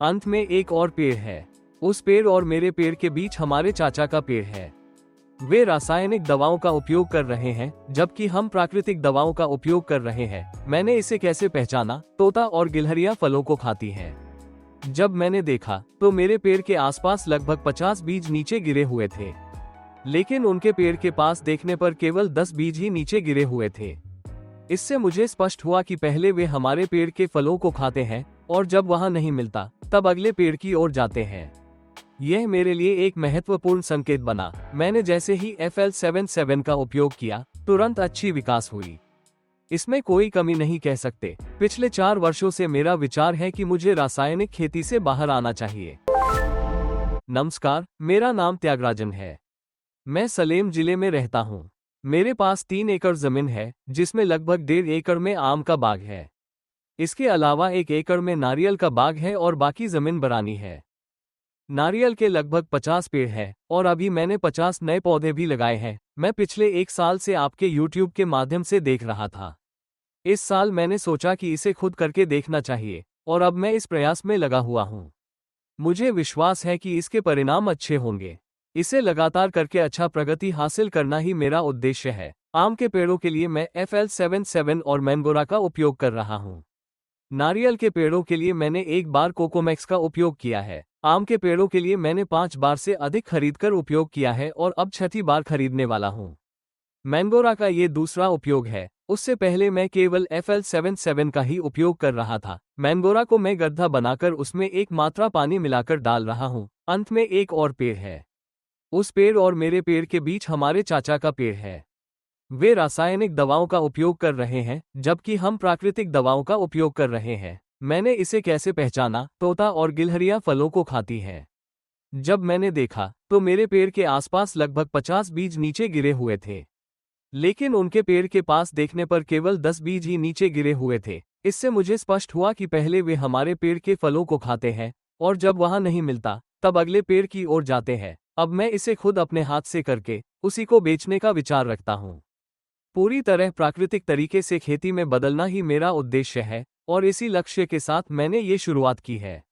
अंत में एक और पेड़ है। उस पेड़ और मेरे पेड़ के बीच हमारे चाचा का पेड़ है। वे रासायनिक दवाओं का उपयोग कर रहे हैं, जबकि हम प्राकृतिक दवाओं का उपयोग कर रहे हैं। मैंने इसे कैसे पहचाना? तोता और गिलहरियां फलों को खाती हैं। जब मैंने देखा तो मेरे पेड़ के आसपास लगभग 50 बीज नीचे गिरे हुए थे, लेकिन उनके पेड़ के पास देखने पर केवल 10 बीज ही नीचे गिरे हुए थे। इससे मुझे स्पष्ट हुआ कि पहले वे हमारे पेड़ के फलों को खाते हैं और जब वहां नहीं मिलता तब अगले पेड़ की ओर जाते हैं। यह मेरे लिए एक महत्वपूर्ण संकेत बना। मैंने जैसे ही FL77 का उपयोग किया, तुरंत अच्छी विकास हुई। इसमें कोई कमी नहीं कह सकते। पिछले 4 वर्षों से मेरा विचार है कि मुझे रासायनिक खेती से बाहर आना चाहिए। नमस्कार, मेरा नाम त्यागराजन है। मैं सलेम जिले में रहता हूँ। मेरे पास 3 एकड़ जमीन है, जिसमें लगभग 1.5 एकड़ में आम का बाग है। इसके अलावा 1 एकड़ में नारियल का बाग है और बाकी जमीन बरानी है। नारियल के लगभग 50 पेड़ हैं और अभी मैंने 50 नए पौधे भी लगाए हैं। मैं पिछले 1 साल से आपके YouTube के माध्यम से देख रहा था। इस साल मैंने सोचा कि इसे खुद करके देखना चाहिए और अब मैं इस प्रयास में लगा हुआ हूँ। मुझे विश्वास है कि इसके परिणाम अच्छे होंगे। इसे लगातार करके अच्छा प्रगति हासिल करना ही मेरा उद्देश्य है। आम के पेड़ों के लिए मैं FL77 और मैंगोरा का उपयोग कर रहा हूँ। नारियल के पेड़ों के लिए मैंने 1 बार कोकोमैक्स का उपयोग किया है। आम के पेड़ों के लिए मैंने 5 बार से अधिक खरीदकर उपयोग किया है और अब 6ठी बार खरीदने वाला हूँ। मैंगोरा का ये दूसरा उपयोग है। उससे पहले मैं केवल FL77 का ही उपयोग कर रहा था। मैंगोरा को मैं गड्ढा बनाकर उसमें एक मात्रा पानी मिलाकर डाल रहा हूँ। अंत में एक और पेड़ है। उस पेड़ और मेरे पेड़ के बीच हमारे चाचा का पेड़ है। वे रासायनिक दवाओं का उपयोग कर रहे हैं, जबकि हम प्राकृतिक दवाओं का उपयोग कर रहे हैं। मैंने इसे कैसे पहचाना? तोता और गिलहरियां फलों को खाती हैं। जब मैंने देखा तो मेरे पेड़ के आसपास लगभग 50 बीज नीचे गिरे हुए थे, लेकिन उनके पेड़ के पास देखने पर केवल 10 बीज ही नीचे गिरे हुए थे। इससे मुझे स्पष्ट हुआ कि पहले वे हमारे पेड़ के फलों को खाते हैं और जब वहां नहीं मिलता तब अगले पेड़ की ओर जाते हैं। अब मैं इसे खुद अपने हाथ से करके उसी को बेचने का विचार रखता हूँ। पूरी तरह प्राकृतिक तरीके से खेती में बदलना ही मेरा उद्देश्य है और इसी लक्ष्य के साथ मैंने ये शुरुआत की है।